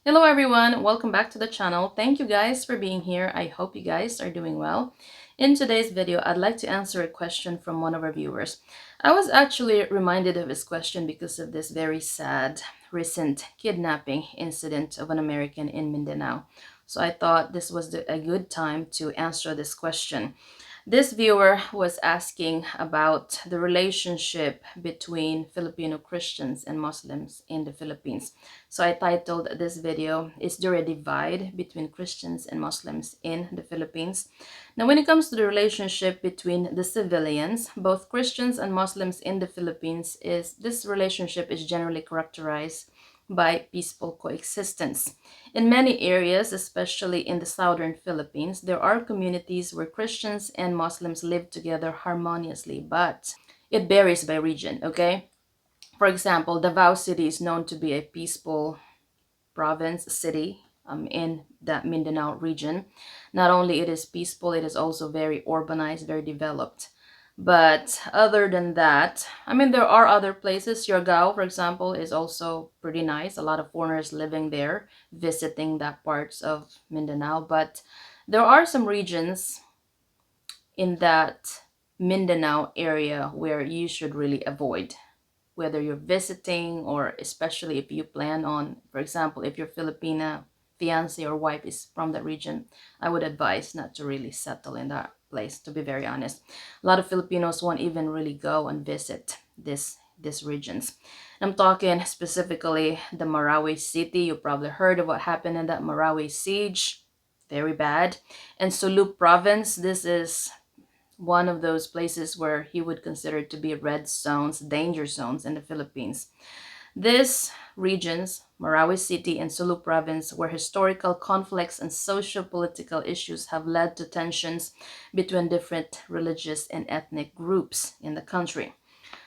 Hello everyone, welcome back to the channel. Thank you guys for being here. I hope you guys are doing well. In today's video, I'd like to answer a question from one of our viewers. I was actually reminded of his question because of this very sad recent kidnapping incident of an American in Mindanao. So I thought this was a good time to answer this question. This viewer was asking about the relationship between Filipino Christians and Muslims in the Philippines. So I titled this video, Is there a divide between Christians and Muslims in the Philippines? Now, when it comes to the relationship between the civilians, both Christians and Muslims in the Philippines, this relationship is generally characterized by peaceful coexistence. In many areas, especially in the southern Philippines, there are communities where Christians and Muslims live together harmoniously, but it varies by region, okay? For example, Davao City is known to be a peaceful province city in the Mindanao region. Not only it is peaceful, it is also very urbanized, very developed. But other than that, I mean, there are other places. Siargao, for example, is also pretty nice. A lot of foreigners living there, visiting that parts of Mindanao. But there are some regions in that Mindanao area where you should really avoid, whether you're visiting or especially if you plan on, for example, if your Filipina fiance or wife is from that region, I would advise not to really settle in that place, to be very honest. A lot of Filipinos won't even really go and visit these regions. I'm talking specifically the Marawi city. You probably heard of what happened in that Marawi siege. Very bad. And Sulu province, this is one of those places where he would consider to be red zones, danger zones in the Philippines. These regions, Marawi City and Sulu Province, where historical conflicts and socio-political issues have led to tensions between different religious and ethnic groups in the country.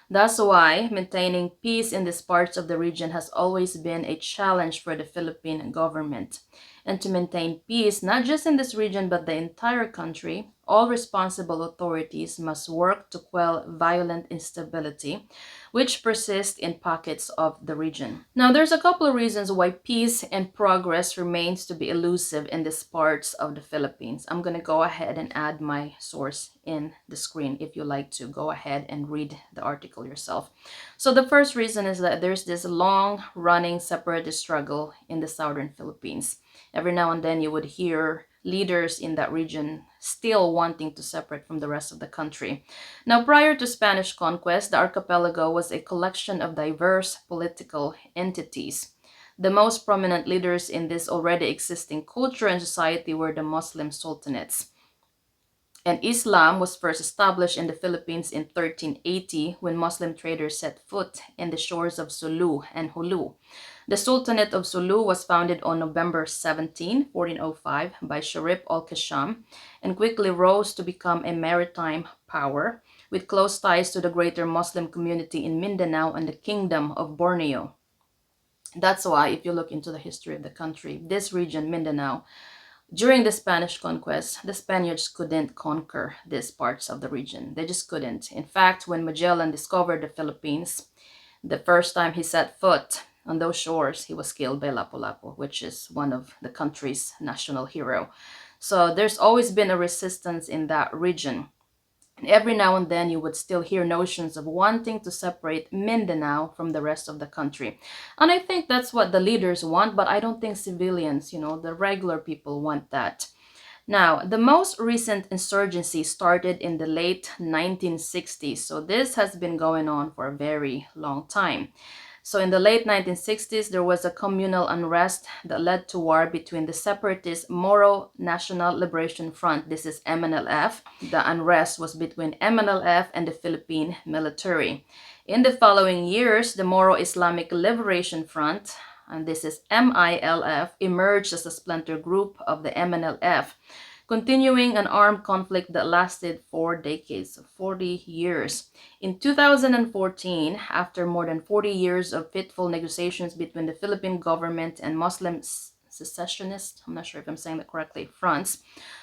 That's why maintaining peace in these parts of the region has always been a challenge for the Philippine government. And to maintain peace, not just in this region but the entire country, all responsible authorities must work to quell violent instability, which persists in pockets of the region. Now, there's a couple of reasons why peace and progress remains to be elusive in these parts of the Philippines. I'm going to go ahead and add my source in the screen if you like to go ahead and read the article yourself. So the first reason is that there's this long-running separatist struggle in the southern Philippines. Every now and then you would hear leaders in that region still wanting to separate from the rest of the country. Now, prior to Spanish conquest, the archipelago was a collection of diverse political entities. The most prominent leaders in this already existing culture and society were the Muslim sultanates. And Islam was first established in the Philippines in 1380 when Muslim traders set foot in the shores of Sulu and Hulu. The Sultanate of Sulu was founded on November 17, 1405 by Sharif al-Kasham and quickly rose to become a maritime power with close ties to the greater Muslim community in Mindanao and the Kingdom of Borneo. That's why if you look into the history of the country, this region, Mindanao, during the Spanish conquest, the Spaniards couldn't conquer these parts of the region. They just couldn't. In fact, when Magellan discovered the Philippines, the first time he set foot on those shores, he was killed by Lapu-Lapu, which is one of the country's national hero. So there's always been a resistance in that region. And every now and then you would still hear notions of wanting to separate Mindanao from the rest of the country. And I think that's what the leaders want, but I don't think civilians, the regular people want that. Now, the most recent insurgency started in the late 1960s, so this has been going on for a very long time. So in the late 1960s, there was a communal unrest that led to war between the separatist Moro National Liberation Front, this is MNLF. The unrest was between MNLF and the Philippine military. In the following years, the Moro Islamic Liberation Front, and this is MILF, emerged as a splinter group of the MNLF, continuing an armed conflict that lasted 4 decades, 40 years. In 2014, after more than 40 years of fitful negotiations between the Philippine government and Muslim secessionist, I'm not sure if I'm saying that correctly, fronts,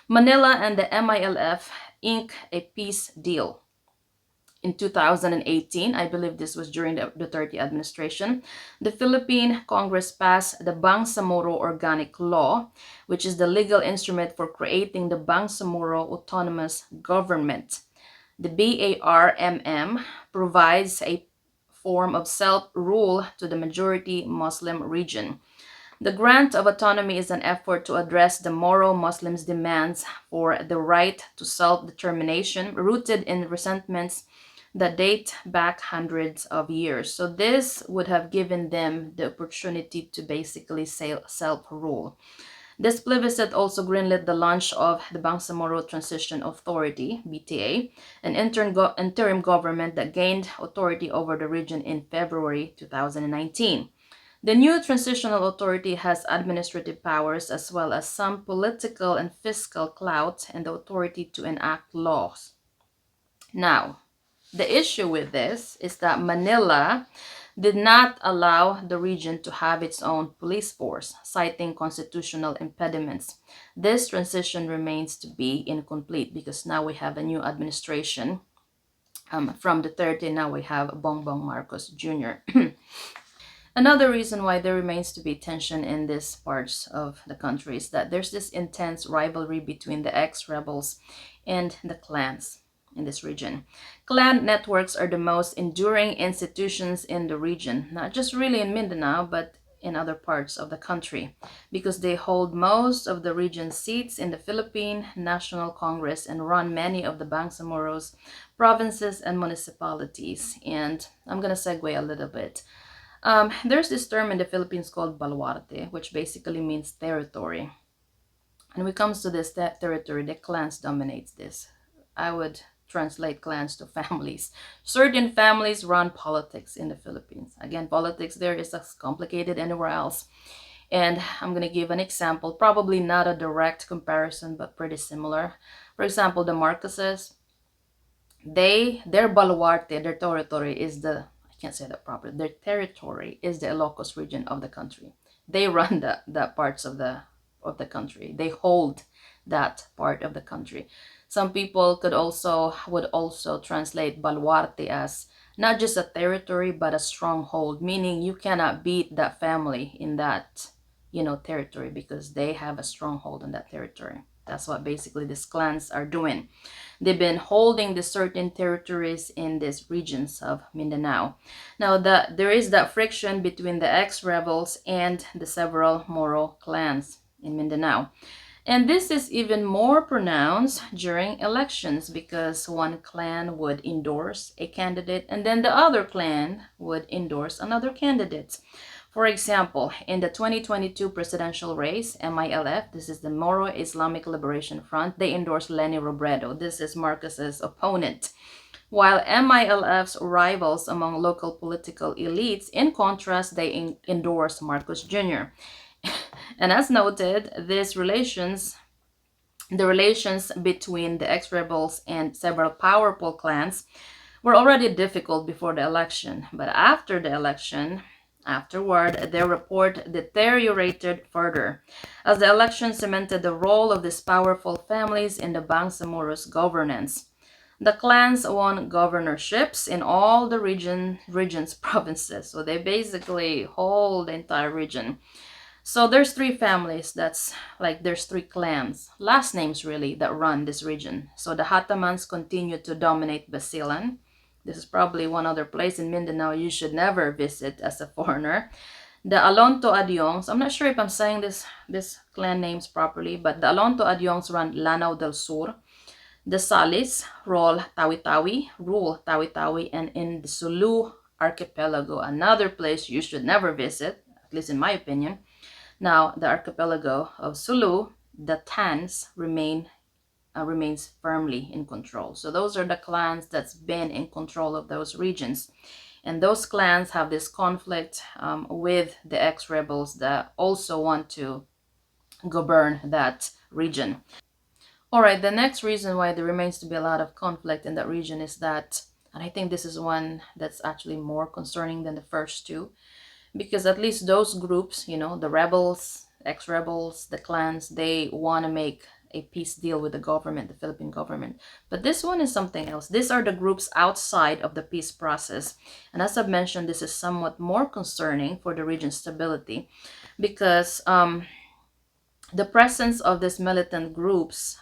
Manila and the MILF inked a peace deal. in 2018, I believe this was during the Duterte administration, the Philippine Congress passed the Bangsamoro Organic Law, which is the legal instrument for creating the Bangsamoro Autonomous Government. The BARMM provides a form of self-rule to the majority Muslim region. The grant of autonomy is an effort to address the Moro Muslims' demands for the right to self-determination rooted in resentments that date back hundreds of years. So this would have given them the opportunity to basically self-rule. This plebiscite also greenlit the launch of the Bangsamoro Transition Authority, BTA, an interim government that gained authority over the region in February 2019. The new transitional authority has administrative powers as well as some political and fiscal clout and the authority to enact laws. Now, the issue with this is that Manila did not allow the region to have its own police force, citing constitutional impediments. This transition remains to be incomplete because now we have a new administration. From Duterte, now we have Bongbong Marcos Jr. Another reason why there remains to be tension in these parts of the country is that there's this intense rivalry between the ex-rebels and the clans in this region. Clan networks are the most enduring institutions in the region, not just really in Mindanao, but in other parts of the country, because they hold most of the region's seats in the Philippine National Congress and run many of the Bangsamoro's provinces and municipalities. And I'm going to segue a little bit. There's this term in the Philippines called baluarte, which basically means territory. And when it comes to this territory, the clans dominates this. I would translate clans to families. Certain families run politics in the Philippines. Again, politics there is as complicated anywhere else. And I'm going to give an example, probably not a direct comparison, but pretty similar. For example, the Marcoses, their baluarte, their territory is the, I can't say that properly, their territory is the Ilocos region of the country. They run that parts of the country. They hold that part of the country. Some people would also translate baluarte as not just a territory but a stronghold, meaning you cannot beat that family in that territory because they have a stronghold in that territory. That's what basically these clans are doing. They've been holding the certain territories in these regions of Mindanao. Now, there is that friction between the ex-rebels and the several Moro clans in Mindanao. And this is even more pronounced during elections because one clan would endorse a candidate and then the other clan would endorse another candidate. For example, in the 2022 presidential race, MILF, this is the Moro Islamic Liberation Front, they endorsed Leni Robredo. This is Marcos's opponent. While MILF's rivals among local political elites, in contrast, they endorse Marcos Jr. And as noted, the relations between the ex-rebels and several powerful clans were already difficult before the election. But after the election, afterward, their rapport deteriorated further, as the election cemented the role of these powerful families in the Bangsamoro's governance. The clans won governorships in all the region's provinces, so they basically hold the entire region. So there's three families, there's three clans, last names really, that run this region. So the Hatamans continue to dominate Basilan. This is probably one other place in Mindanao you should never visit as a foreigner. The Alonto Adyongs, I'm not sure if I'm saying this clan names properly, but the Alonto Adyongs run Lanao del Sur. The Salis rule Tawi-Tawi, and in the Sulu archipelago, another place you should never visit, at least in my opinion. Now, the archipelago of Sulu, the Tans remains firmly in control. So those are the clans that's been in control of those regions. And those clans have this conflict with the ex-rebels that also want to govern that region. All right, the next reason why there remains to be a lot of conflict in that region is that, and I think this is one that's actually more concerning than the first two, because at least those groups, the rebels, ex-rebels, the clans, they want to make a peace deal with the government, the Philippine government. But this one is something else. These are the groups outside of the peace process. And as I've mentioned, this is somewhat more concerning for the region's stability because the presence of these militant groups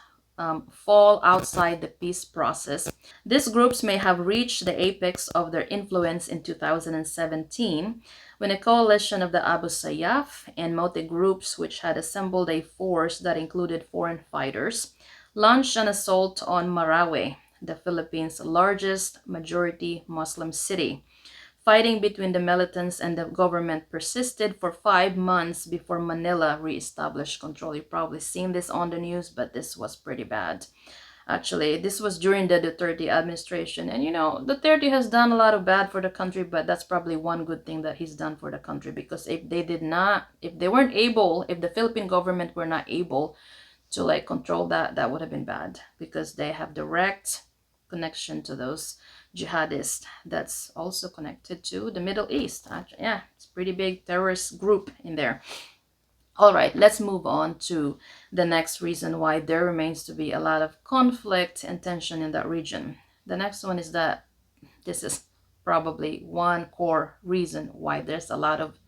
fall outside the peace process. These groups may have reached the apex of their influence in 2017 when a coalition of the Abu Sayyaf and Mote groups, which had assembled a force that included foreign fighters, launched an assault on Marawi, the Philippines' largest majority Muslim city. Fighting between the militants and the government persisted for 5 months before Manila reestablished control. You've probably seen this on the news, but this was pretty bad. Actually, this was during the Duterte administration. And Duterte has done a lot of bad for the country, but that's probably one good thing that he's done for the country. Because if they weren't able, if the Philippine government were not able to like control that, that would have been bad. Because they have direct connection to those jihadists that's also connected to the Middle East. Actually, yeah, it's a pretty big terrorist group in there. All right, let's move on to the next reason why there remains to be a lot of conflict and tension in that region. The next one is that this is probably one core reason why there's a lot of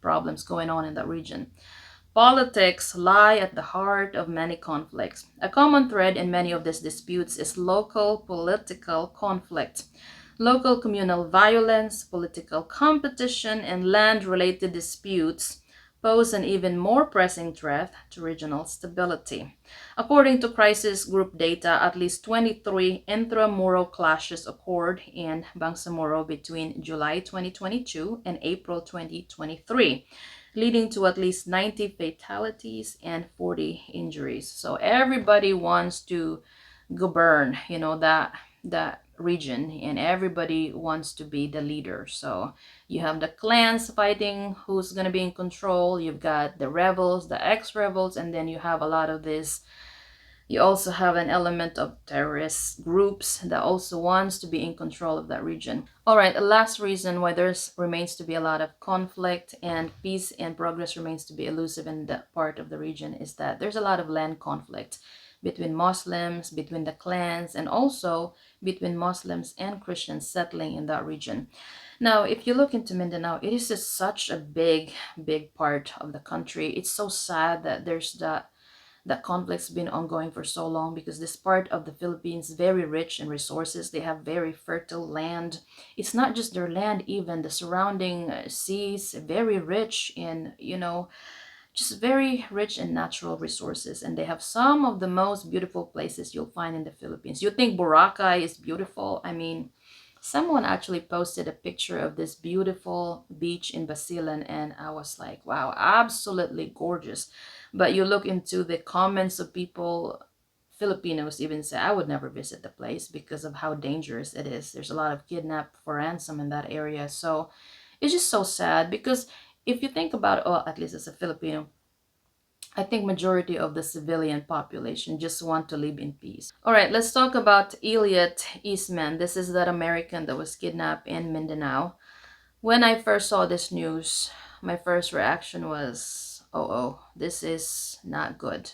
problems going on in that region. Politics lie at the heart of many conflicts. A common thread in many of these disputes is local political conflict. Local communal violence, political competition, and land-related disputes pose an even more pressing threat to regional stability. According to crisis group data, at least 23 intramural clashes occurred in Bangsamoro between July 2022 and April 2023, leading to at least 90 fatalities and 40 injuries. So everybody wants to govern, that region, and everybody wants to be the leader. So you have the clans fighting who's going to be in control. You've got the rebels, the ex-rebels, and then you have a lot of this. You also have an element of terrorist groups that also wants to be in control of that region. All right, the last reason why there's remains to be a lot of conflict and peace and progress remains to be elusive in that part of the region is that there's a lot of land conflict between Muslims, between the clans, and also between Muslims and Christians settling in that region. Now, if you look into Mindanao, it is just such a big, big part of the country. It's so sad that there's that conflict's been ongoing for so long because this part of the Philippines is very rich in resources. They have very fertile land. It's not just their land, even the surrounding seas, very rich in, just very rich in natural resources. And they have some of the most beautiful places you'll find in the Philippines. You think Boracay is beautiful? I mean, someone actually posted a picture of this beautiful beach in Basilan, and I was like, wow, absolutely gorgeous. But you look into the comments of people, Filipinos even say, I would never visit the place because of how dangerous it is. There's a lot of kidnap for ransom in that area. So it's just so sad because if you think about it, well, at least as a Filipino, I think majority of the civilian population just want to live in peace. All right, let's talk about Elliot Eastman. This is that American that was kidnapped in Mindanao. When I first saw this news, my first reaction was, oh, this is not good.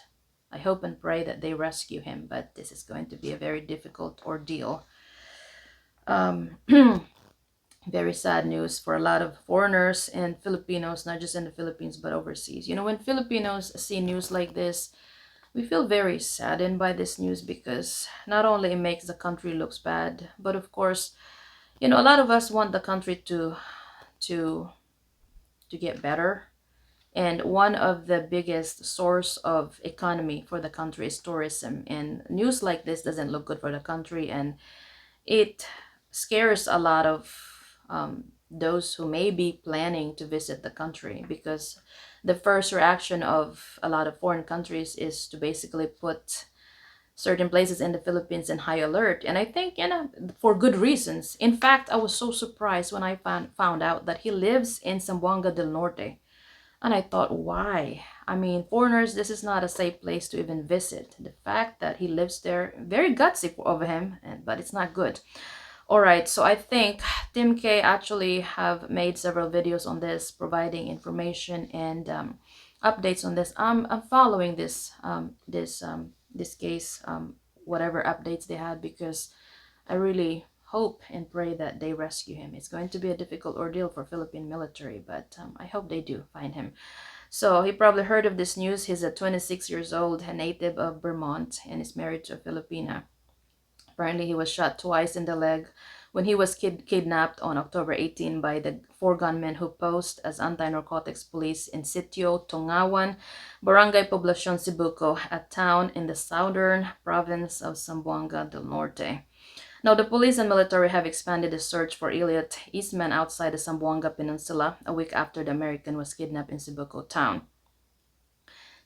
I hope and pray that they rescue him, but this is going to be a very difficult ordeal. Very sad news for a lot of foreigners and Filipinos, not just in the Philippines, but overseas. When Filipinos see news like this, we feel very saddened by this news because not only it makes the country looks bad, but of course, a lot of us want the country to get better. And one of the biggest source of economy for the country is tourism. And news like this doesn't look good for the country, and it scares a lot of those who may be planning to visit the country, because the first reaction of a lot of foreign countries is to basically put certain places in the Philippines in high alert. And I think, for good reasons. In fact, I was so surprised when I found out that he lives in Zamboanga del Norte. And I thought, why? I mean, foreigners, this is not a safe place to even visit. The fact that he lives there, very gutsy of him, but it's not good. All right, so I think Tim K actually have made several videos on this, providing information and updates on this. I'm following this this case, whatever updates they had, because I really hope and pray that they rescue him. It's going to be a difficult ordeal for Philippine military, but I hope they do find him. So he probably heard of this news. He's a 26 years old, a native of Vermont, and is married to a Filipina. Apparently, he was shot twice in the leg when he was kidnapped on October 18 by the four gunmen who posed as anti-narcotics police in Sitio Tongawan, Barangay Poblacion, Sibuco, a town in the southern province of Zamboanga del Norte. Now, the police and military have expanded the search for Elliot Eastman outside the Zamboanga Peninsula a week after the American was kidnapped in Sibuco town.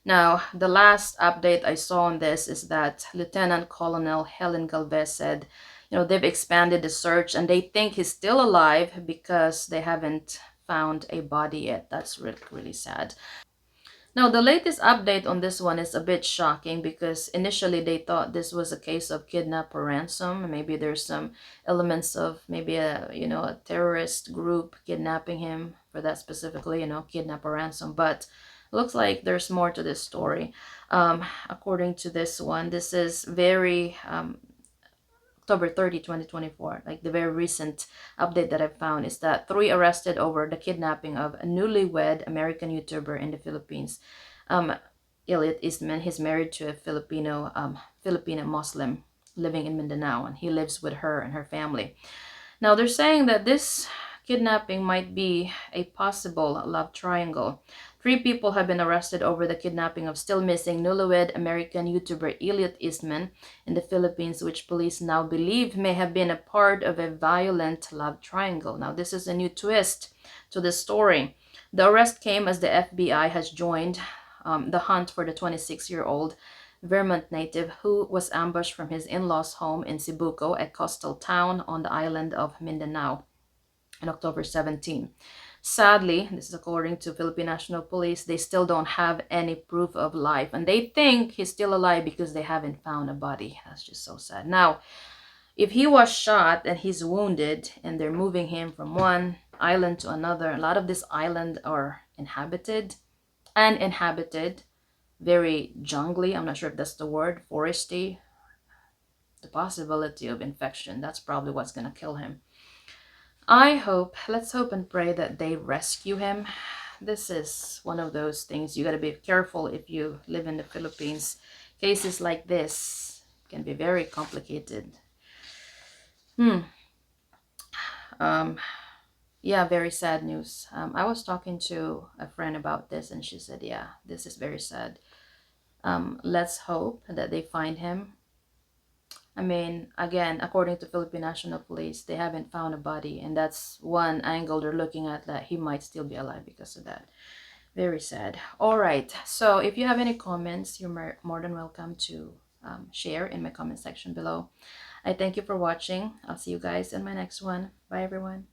Now, the last update I saw on this is that Lieutenant Colonel Helen Galvez said, they've expanded the search and they think he's still alive because they haven't found a body yet. That's really, really sad. Now, the latest update on this one is a bit shocking because initially they thought this was a case of kidnap or ransom. Maybe there's some elements of maybe a terrorist group kidnapping him for that specifically, kidnap or ransom. But looks like there's more to this story. According to this one, this is very October 30, 2024. Like the very recent update that I found is that three arrested over the kidnapping of a newlywed American YouTuber in the Philippines. Um, Elliot Eastman, he's married to a Filipino Muslim living in Mindanao, and he lives with her and her family. Now they're saying that this kidnapping might be a possible love triangle. Three people have been arrested over the kidnapping of still missing newlywed American YouTuber Elliot Eastman in the Philippines, which police now believe may have been a part of a violent love triangle. Now this is a new twist to the story. The arrest came as the FBI has joined the hunt for the 26-year-old Vermont native who was ambushed from his in-laws' home in Sibuco, a coastal town on the island of Mindanao, on October 17. Sadly, this is according to Philippine National Police, they still don't have any proof of life. And they think he's still alive because they haven't found a body. That's just so sad. Now, if he was shot and he's wounded and they're moving him from one island to another, a lot of these islands are uninhabited, very jungly. I'm not sure if that's the word, foresty. The possibility of infection, that's probably what's going to kill him. Let's hope and pray that they rescue him. This is one of those things you got to be careful if you live in the Philippines. Cases like this can be very complicated. Yeah, very sad news. I was talking to a friend about this and she said, yeah, this is very sad. Let's hope that they find him. I mean, again, according to Philippine National Police, they haven't found a body, and that's one angle they're looking at, that he might still be alive because of that. Very sad. All right, so if you have any comments, you're more than welcome to share in my comment section below. I thank you for watching. I'll see you guys in my next one. Bye, everyone.